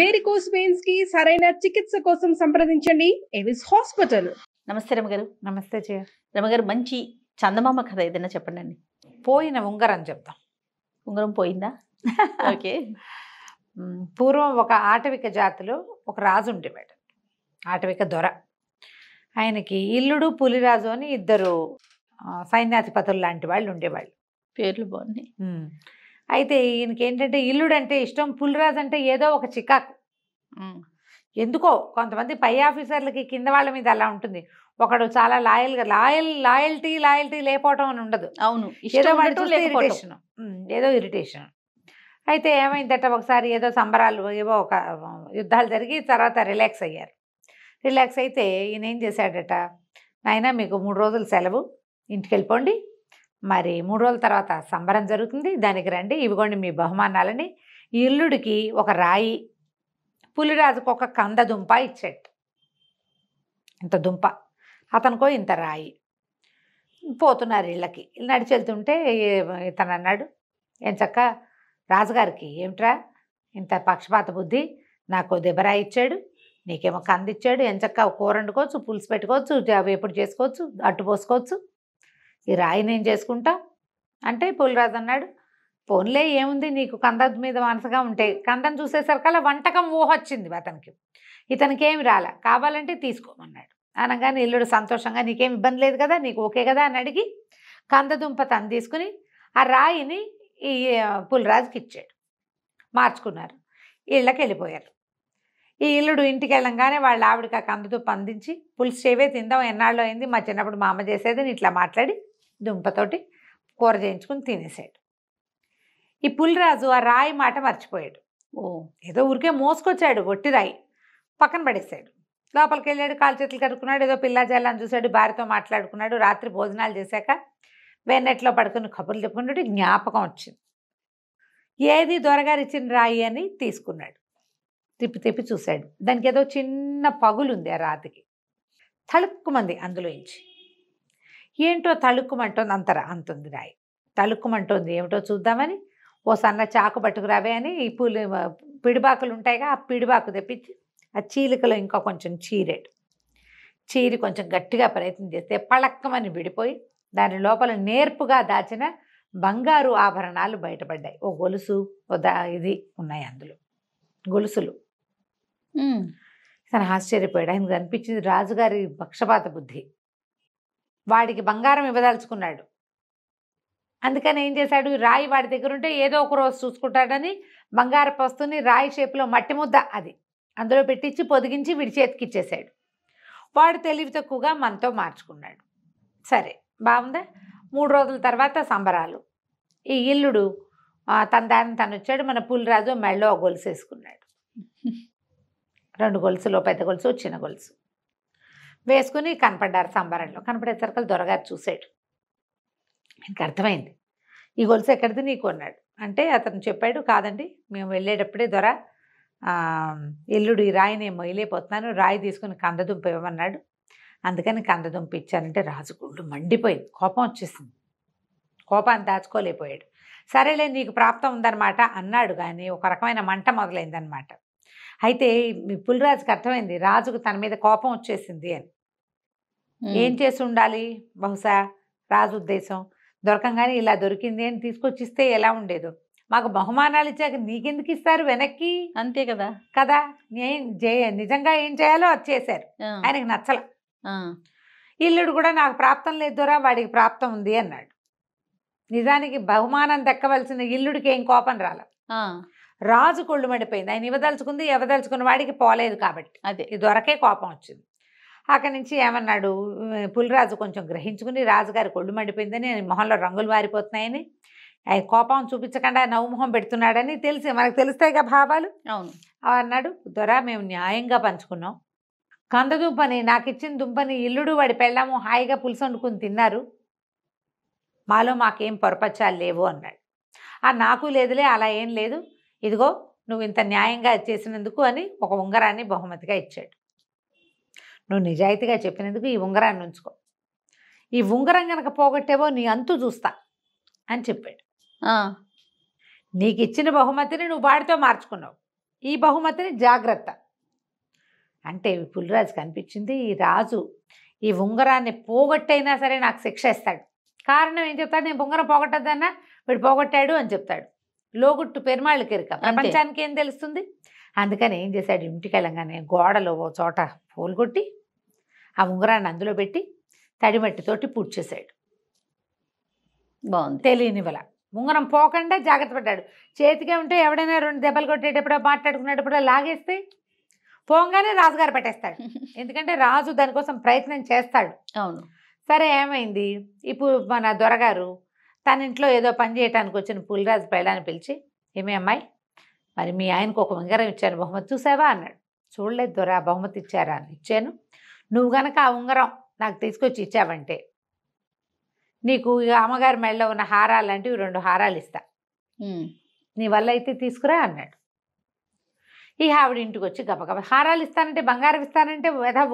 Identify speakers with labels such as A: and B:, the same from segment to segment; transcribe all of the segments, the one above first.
A: Varicose veins కి సరైన చికిత్స కోసం సంప్రదించండి ఎవిస్ హాస్పిటల్.
B: నమస్తే రమగారు.
C: నమస్తే జయ.
B: రమగారు, మంచి చందమామ కథ ఏదైనా చెప్పండి.
C: పోయిన ఉంగరం చెప్తాం.
B: ఉంగరం పోయిందా? ఓకే.
C: పూర్వం ఒక ఆటవిక జాతిలో ఒక రాజు ఉండేవాడు, ఆటవిక దొర. ఆయనకి ఇల్లుడు పులిరాజు అని ఇద్దరు సైన్యాధిపతులు లాంటి వాళ్ళు ఉండేవాళ్ళు.
B: పేర్లు బాగున్నాయి.
C: అయితే ఈయనకి ఏంటంటే ఇల్లుడు అంటే ఇష్టం, పులిరాజు అంటే ఏదో ఒక చికాకు. ఎందుకో కొంతమంది పై ఆఫీసర్లకి కింద వాళ్ళ మీద అలా ఉంటుంది. ఒకడు చాలా లాయల్టీ లేకపోవటం అని ఉండదు.
B: అవును,
C: ఏదో ఏదో ఇరిటేషన్. అయితే ఏమైందట, ఒకసారి ఏదో సంబరాలు ఏవో ఒక యుద్ధాలు జరిగి తర్వాత రిలాక్స్ అయ్యారు. రిలాక్స్ అయితే ఈయన ఏం చేశాడట, నాయనా మీకు 3 రోజులు సెలవు, ఇంటికి వెళ్ళిపోండి, మరి 3 రోజుల తర్వాత సంబరం జరుగుతుంది, దానికి రండి, ఇవిగోండి మీ బహుమానాలని. ఈ ఇల్లుడికి ఒక రాయి, పులిరాజుకు ఒక కంద దుంప ఇచ్చాడు. ఇంత దుంప, అతనికో ఇంత రాయి. పోతున్నారు ఇళ్ళకి. నడిచి వెళ్తుంటే ఇతను అన్నాడు, ఏం చక్క రాజుగారికి ఏమిట్రా ఇంత పక్షపాత బుద్ధి, నాకు దెబ్బరాయి ఇచ్చాడు, నీకేమో కంద ఇచ్చాడు, ఎంచక్క కూర వండుకోవచ్చు, పులుసు పెట్టుకోవచ్చు, వేపుడు చేసుకోవచ్చు, అట్టు పోసుకోవచ్చు, ఈ రాయి నేను చేసుకుంటా అంటే పులిరాజు అన్నాడు, పోన్లే ఏముంది, నీకు కంద మీద మనసుగా ఉంటే. కందం చూసేసరికల్లా వంటకం ఊహ వచ్చింది అతనికి. ఇతనికి ఏమి రాలా, కావాలంటే తీసుకోమన్నాడు. అనగానే ఇల్లుడు సంతోషంగా, నీకేం ఇబ్బంది లేదు కదా, నీకు ఓకే కదా అని అడిగి కందదుంప తను తీసుకుని ఆ రాయిని ఈ పులిరాజుకి ఇచ్చాడు. మార్చుకున్నారు, ఇళ్ళకి వెళ్ళిపోయారు. ఈ ఇల్లుడు ఇంటికి వెళ్ళంగానే వాళ్ళ ఆవిడకి ఆ కందదుంప అందించి, పులుసు చేవే తిందాం, ఎన్నాళ్ళు అయింది, మా చిన్నప్పుడు మా అమ్మ చేసేది, ఇట్లా మాట్లాడి దుంపతోటి కూర చేయించుకుని తినేసాడు. ఈ పులిరాజు ఆ రాయి మాట మర్చిపోయాడు. ఏదో ఊరికే మోసుకొచ్చాడు, ఒట్టి రాయి పక్కన పడేసాడు. లోపలికి వెళ్ళాడు, కాలు చేతులు కడుక్కున్నాడు, ఏదో పిల్లాజల్లని చూశాడు, భార్యతో మాట్లాడుకున్నాడు. రాత్రి భోజనాలు చేశాక వెన్నెట్లో పడుకుని కబుర్లు చెప్పుకున్నాడు. జ్ఞాపకం వచ్చింది, ఏది దొరగారు ఇచ్చిన రాయి అని తీసుకున్నాడు. తిప్పి చూశాడు, దానికి ఏదో చిన్న పగులుంది ఆ రాతికి. తళుక్కుమంది అందులోంచి. ఏంటో తళుక్కుమంటోంది, అంతుంది రాయి. తళుక్కుమంటోంది ఏమిటో చూద్దామని ఓ సన్న చాకు పట్టుకురావే అని ఈ పిడిబాకులు ఉంటాయిగా, ఆ పిడిబాకు తెప్పించి ఆ చీలికలో ఇంకా కొంచెం చీరి కొంచెం గట్టిగా ప్రయత్నం చేస్తే పళక్కమని విడిపోయి దాని లోపల నేర్పుగా దాచిన బంగారు ఆభరణాలు బయటపడ్డాయి. ఓ గొలుసు, ఇది ఉన్నాయి అందులో గొలుసులు. తను ఆశ్చర్యపోయాడు. ఆయనకు అనిపించింది రాజుగారి పక్షపాత బుద్ధి, వాడికి బంగారం ఇవ్వదలుచుకున్నాడు. అందుకని ఏం చేశాడు, రాయి వాడి దగ్గర ఉంటే ఏదో ఒక రోజు చూసుకుంటాడని బంగారపు వస్తువుని రాయి షేపులో మట్టి ముద్ద అది అందులో పెట్టించి పొదిగించి వీడి చేతికి ఇచ్చేశాడు. వాడు తెలివి తక్కువగా మనతో మార్చుకున్నాడు. సరే బాగుందా. 3 రోజుల తర్వాత సంబరాలు. ఈ ఇల్లుడు తన దారిని తను వచ్చాడు. మన పులిరాజు మెళ్ళో గొలుసు వేసుకున్నాడు. 2 గొలుసులు, పెద్ద గొలుసు, చిన్న గొలుసు వేసుకుని కనపడ్డారు సంబరంలో. కనపడేసరికి దొరగారు చూశాడు. ఆయనకు అర్థమైంది, ఈ గొలుసు ఎక్కడిది నీకు అన్నాడు. అంటే అతను చెప్పాడు, కాదండి మేము వెళ్ళేటప్పుడే దొర ఇల్లుడు ఈ రాయిని మొయ్యలేకపోతున్నాను, రాయి తీసుకుని కందదుంప ఇవ్వమన్నాడు, అందుకని కందదుంప ఇచ్చానంటే రాజు గుళ్ళు మండిపోయింది, కోపం వచ్చేసింది. కోపాన్ని దాచుకోలేకపోయాడు. సరేలే నీకు ప్రాప్తం ఉందన్నమాట అన్నాడు, కానీ ఒక రకమైన మంట మొదలైందనమాట. అయితే పులిరాజుకి అర్థమైంది రాజుకు తన మీద కోపం వచ్చేసింది అని. ఏం చేసి ఉండాలి, బహుశా రాజు ఉద్దేశం దొరకంగానే ఇలా దొరికింది అని తీసుకొచ్చిస్తే ఎలా ఉండేదో. మాకు బహుమానాలు ఇచ్చాక నీకెందుకు ఇస్తారు వెనక్కి, అంతే కదా కదా. నిజంగా ఏం చేయాలో అది చేశారు. ఆయనకి నచ్చల. ఇల్లుడు కూడా నాకు ప్రాప్తం లేదు దొరా, వాడికి ప్రాప్తం ఉంది అన్నాడు. నిజానికి బహుమానం దక్కవలసిన ఇల్లుడికి ఏం కోపం రాల, రాజు కొళ్ళు మడిపోయింది. ఆయన ఇవ్వదలుచుకున్న వాడికి పోలేదు కాబట్టి అదే ఇది దొరకే కోపం వచ్చింది. అక్కడి నుంచి ఏమన్నాడు, పులిరాజు కొంచెం గ్రహించుకుని రాజుగారి కొళ్ళు మండిపోయిందని, మొహంలో రంగులు మారిపోతున్నాయని, ఆయన కోపం చూపించకుండా నవ్వుమొహం పెడుతున్నాడని తెలిసి, మనకు తెలుస్తాయిగా భావాలు. అవును అన్నాడు, దొర మేము న్యాయంగా పంచుకున్నాం, కందదుంపని నాకు ఇచ్చిన దుంపని ఇల్లుడు వాడి పెళ్ళాము హాయిగా పులుసు వండుకుని తిన్నారు, మాలో మాకేం పొరపచ్చాలు లేవు అన్నాడు. నాకు లేదులే, అలా ఏం లేదు, ఇదిగో నువ్వు ఇంత న్యాయంగా చేసినందుకు అని ఒక ఉంగరాన్ని బహుమతిగా ఇచ్చాడు. నువ్వు నిజాయితీగా చెప్పినందుకు ఈ ఉంగరాన్ని ఉంచుకో, ఈ ఉంగరం కనుక పోగొట్టేవో నీ అంతు చూస్తా అని చెప్పాడు. నీకు ఇచ్చిన బహుమతిని నువ్వు వాడితో మార్చుకున్నావు, ఈ బహుమతిని జాగ్రత్త అంటే పులిరాజు కనిపించింది ఈ రాజు ఈ ఉంగరాన్ని పోగొట్టైనా సరే నాకు శిక్ష ఇస్తాడు. కారణం ఏం చెప్తాడు, నేను ఉంగరం పోగొట్టద్దన్నా వీడు పోగొట్టాడు అని చెప్తాడు. లోగుట్టు పెరుమాళ్ళకి ఎరుక, ప్రపంచానికి ఏం తెలుస్తుంది. అందుకని ఏం చేశాడు, ఇంటికి వెళ్ళంగానే గోడలో ఓ చోట పోలు కొట్టి ఆ ఉంగరాన్ని అందులో పెట్టి తడిమట్టితోటి పూడ్చేశాడు.
B: బాగుంది.
C: తెలియనివల ఉంగరం పోకుండా జాగ్రత్త పడ్డాడు. చేతికే ఉంటే ఎవడైనా 2 దెబ్బలు కొట్టేటప్పుడో మాట్లాడుకునేటప్పుడో లాగేస్తే పోగానే రాజుగారు పెట్టేస్తాడు. ఎందుకంటే రాజు దానికోసం ప్రయత్నం చేస్తాడు.
B: అవును.
C: సరే ఏమైంది, ఇప్పుడు మన దొరగారు తన ఇంట్లో ఏదో పని చేయడానికి వచ్చిన పులిరాజు పెళ్ళాన్ని పిలిచి, ఏమే అమ్మాయి, మరి మీ ఆయనకు ఒక ఉంగరం ఇచ్చాను, బహుమతి చూసావా అన్నాడు. చూడలేదు దొర, బహుమతి ఇచ్చారా అని. ఇచ్చాను. నువ్వు గనక ఆ ఉంగరం నాకు తీసుకొచ్చి ఇచ్చావంటే నీకు అమ్మగారి మెళ్ళలో ఉన్న హారాలు లాంటివి 2 హారాలు ఇస్తా, నీ వల్ల అయితే తీసుకురా అన్నాడు. ఈ ఆవిడ ఇంటికి వచ్చి గబగబ హారాలు ఇస్తానంటే, బంగారం ఇస్తానంటే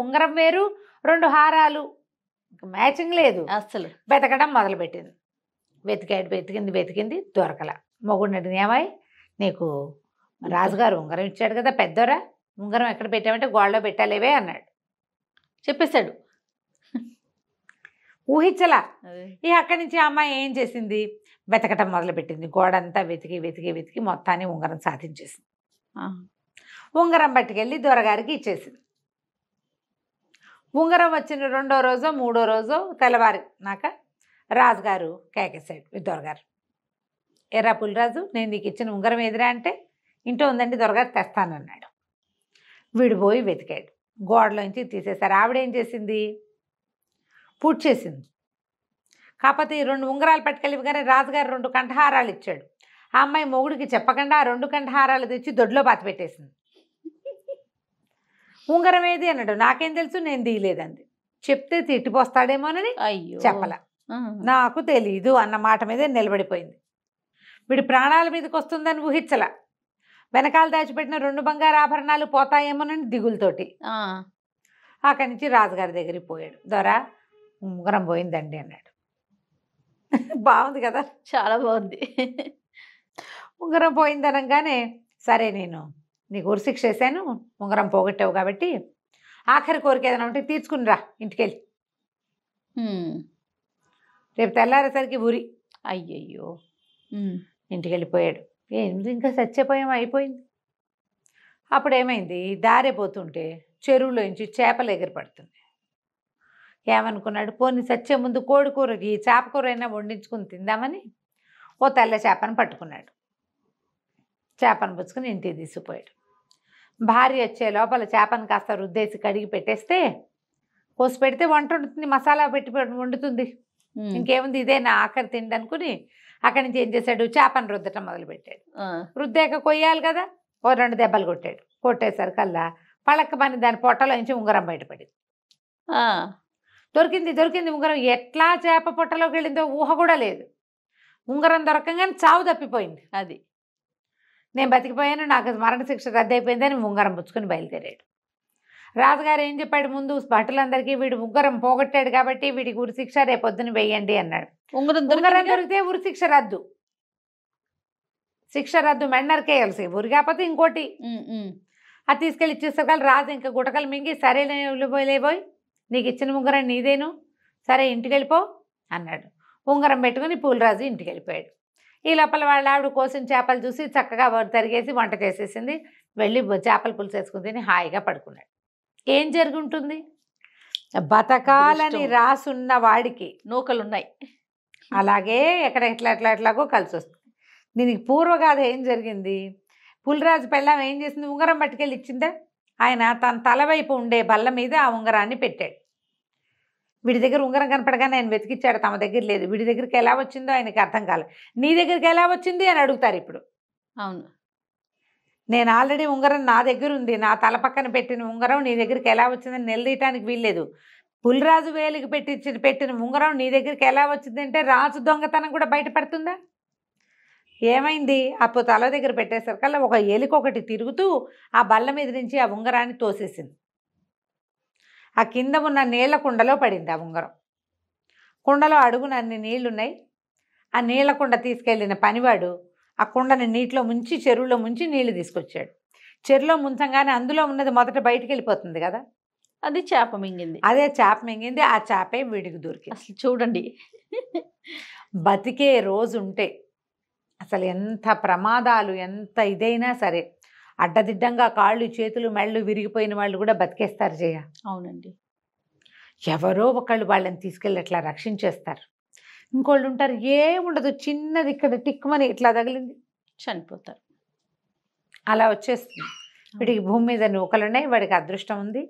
C: ఉంగరం వేరు 2 హారాలు మ్యాచింగ్ లేదు.
B: అసలు
C: వెతకడం మొదలుపెట్టింది. వెతికింది దొరకల. మొగుడిని అడిగింది, ఏమాయి నీకు రాజుగారు ఉంగరం ఇచ్చాడు కదా పెద్దోరా, ఉంగరం ఎక్కడ పెట్టామంటే గోడలో పెట్టాలేవే అన్నాడు.
B: చెప్పేశాడు.
C: ఊహించలా. ఈ అక్కడి నుంచి ఆ అమ్మాయి ఏం చేసింది, వెతకటం మొదలుపెట్టింది. గోడంతా వెతికి మొత్తాన్ని ఉంగరం సాధించేసింది. ఉంగరం పట్టుకెళ్ళి దొరగారికి ఇచ్చేసింది. ఉంగరం వచ్చిన 2వ రోజో 3వ రోజో తెల్లవారినాక రాజుగారు కేకేశాడు దొరగారు, ఎర్రా పులిరాజు, నేను నీకు ఇచ్చిన ఉంగరం ఎదురా అంటే, ఇంట్లో ఉందండి దొరగారు తెస్తానన్నాడు. వీడు పోయి వెతికాడు, గోడలోంచి తీసేశారు. ఆవిడేం చేసింది, పూర్తి చేసింది. కాకపోతే ఈ 2 ఉంగరాలు పట్టుకెళ్ళి కానీ రాజుగారు 2 కంఠహారాలు ఇచ్చాడు. ఆ అమ్మాయి మొగుడికి చెప్పకుండా ఆ 2 కంఠహారాలు తెచ్చి దొడ్లో పాతి పెట్టేసింది. ఉంగరం ఏది అన్నాడు, నాకేం తెలుసు, నేను తీయలేదంది. చెప్తే తిట్టిపోస్తాడేమోనని చెప్పల, నాకు తెలీదు అన్న మాట మీదే నిలబడిపోయింది. వీడి ప్రాణాల మీదకి వస్తుందని ఊహించల. వెనకాల దాచిపెట్టిన 2 బంగారు ఆభరణాలు పోతాయేమోనని దిగులతోటి అక్కడి నుంచి రాజుగారి దగ్గరికి పోయాడు. దొరా, ఉంగరం పోయిందండి అన్నాడు. బాగుంది కదా,
B: చాలా బాగుంది.
C: ఉంగరం పోయిందనగానే, సరే నేను నీకు ఉరిశిక్ష వేసాను, ఉంగరం పోగొట్టావు కాబట్టి ఆఖరి కోరిక ఏదైనా ఉంటే తీర్చుకునిరా ఇంటికెళ్ళి. రేపు తెల్లారేసరికి ఉరి.
B: అయ్యయ్యో.
C: ఇంటికి వెళ్ళిపోయాడు. ఏంటి ఇంకా చచ్చిపోయాం, అయిపోయింది. అప్పుడు ఏమైంది, దారే పోతుంటే చెరువులోంచి చేపలు ఎగిరిపడుతుంది. ఏమనుకున్నాడు, పోనీ చచ్చే ముందు కోడి కూరకి చేప కూర అయినా వండించుకుని తిందామని ఓ తెల్ల చేపను పట్టుకున్నాడు. చేపను పుచ్చుకుని ఇంటికి తీసుకుపోయాడు. భార్య వచ్చే లోపల చేపను కాస్త రుద్దేసి కడిగి పెట్టేస్తే, కోసి పెడితే వంట వండుతుంది, మసాలా పెట్టి వండుతుంది, ఇంకేముంది ఇదే నా ఆఖరి తిండి అనుకుని అక్కడి నుంచి ఏం చేశాడు, చేపను రుద్దటం మొదలుపెట్టాడు. రుద్దాక కొయ్యాలి కదా, ఓ 2 దెబ్బలు కొట్టాడు. కొట్టేసరికల్లా పళ్ళక్కమని దాని పొట్టలో నుంచి ఉంగరం బయటపడింది. దొరికింది ఉంగరం. ఎట్లా చేప పొట్టలోకి వెళ్ళిందో ఊహ కూడా లేదు. ఉంగరం దొరకంగానే చావు తప్పిపోయింది.
B: అది
C: నేను బతికిపోయాను, నాకు మరణశిక్ష రద్దయిపోయిందని ఉంగరం పుచ్చుకొని బయలుదేరాడు. రాజుగారు ఏం చెప్పాడు, ముందు భటులందరికీ వీడు ఉంగరం పోగొట్టాడు కాబట్టి వీడికి ఉరిశిక్ష రేపొద్దున వేయండి అన్నాడు. ఉంగరం దొరికితే ఉరిశిక్ష రద్దు, శిక్ష రద్దు, మెండర్కేయాల్సి, ఉరి కాకపోతే ఇంకోటి. అది తీసుకెళ్ళి ఇచ్చేసరికి రాజు ఇంకా గుటకలు మింగి, సరే లేబోయ్, నీకు ఇచ్చిన ఉంగరం నీదేను, సరే ఇంటికి వెళ్ళిపో అన్నాడు. ఉంగరం పెట్టుకుని పులిరాజు ఇంటికి వెళ్ళిపోయాడు. ఈ లోపల వాళ్ళ ఆవిడ కోసిన చేపలు చూసి చక్కగా తరిగేసి వంట చేసేసింది. వెళ్ళి చేపల పులుసు వేసుకుని తిని హాయిగా పడుకున్నాడు. ఏం జరిగి ఉంటుంది, బతకాలని రాసున్న వాడికి
B: నూకలున్నాయి,
C: అలాగే ఎక్కడ ఎట్లాగో కలిసి వస్తుంది. దీనికి పూర్వగాథ ఏం జరిగింది, పులిరాజు పెళ్ళాం ఏం చేసింది, ఉంగరం పట్టుకెళ్ళి ఇచ్చిందా, ఆయన తన తల వైపు ఉండే బల్ల మీద ఆ ఉంగరాన్ని పెట్టాడు. వీడి దగ్గర ఉంగరం కనపడగానే ఆయన వెతికిచ్చాడు, తమ దగ్గర లేదు. వీడి దగ్గరికి ఎలా వచ్చిందో ఆయనకి అర్థం కాలేదు. నీ దగ్గరికి ఎలా వచ్చింది అని అడుగుతారు ఇప్పుడు.
B: అవును,
C: నేను ఆల్రెడీ ఉంగరం నా దగ్గర ఉంది, నా తల పక్కన పెట్టిన ఉంగరం నీ దగ్గరికి ఎలా వచ్చిందని నిలదీయటానికి వీల్లేదు. పులిరాజు వేలికి పెట్టిన ఉంగరం నీ దగ్గరికి ఎలా వచ్చిందంటే రాజు దొంగతనం కూడా బయటపడుతుందా? ఏమైంది, అప్పుడు తల దగ్గర పెట్టేసరికల్లా ఒక ఎలికొకటి తిరుగుతూ ఆ బల్ల మీద నుంచి ఆ ఉంగరాన్ని తోసేసింది. ఆ కింద ఉన్న నీళ్ల కుండలో పడింది ఆ ఉంగరం. కుండలో అడుగున అన్ని నీళ్లున్నాయి. ఆ నీళ్ల కుండ తీసుకెళ్ళిన పనివాడు ఆ కుండని నీటిలో ముంచి చెరువులో ముంచి నీళ్లు తీసుకొచ్చాడు. చెరులో ముంచంగానే అందులో ఉన్నది మొదట బయటికి వెళ్ళిపోతుంది కదా,
B: అది చేప మింగింది.
C: అదే చేప మింగింది. ఆ చేపే వీడికి దొరికింది.
B: అసలు చూడండి.
C: బతికే రోజు ఉంటే అసలు ఎంత ప్రమాదాలు ఎంత ఇదైనా సరే అడ్డదిడ్డంగా కాళ్ళు చేతులు మెళ్ళు విరిగిపోయిన వాళ్ళు కూడా బతికేస్తారు జయ.
B: అవునండి.
C: ఎవరో ఒకళ్ళు వాళ్ళని తీసుకెళ్ళి అట్లా రక్షించేస్తారు. ఇంకోళ్ళు ఉంటారు ఏముండదు, చిన్నది ఇక్కడ టిక్కుమని ఇట్లా తగిలింది
B: చనిపోతారు.
C: అలా వచ్చేస్తుంది. వీడికి భూమి మీద నూకలున్నాయి, వాడికి అదృష్టం ఉంది.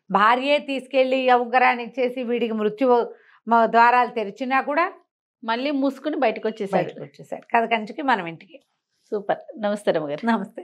C: భార్యే తీసుకెళ్ళి అవగరాన్ని ఇచ్చేసి వీడికి మృత్యు ద్వారాలు తెరిచినా కూడా
B: మళ్ళీ మూసుకుని బయటకు వచ్చేసాడు.
C: వచ్చేసాడు కథ కంచికి మనం ఇంటికి.
B: సూపర్. నమస్తే రమ్మగారు.
C: నమస్తే.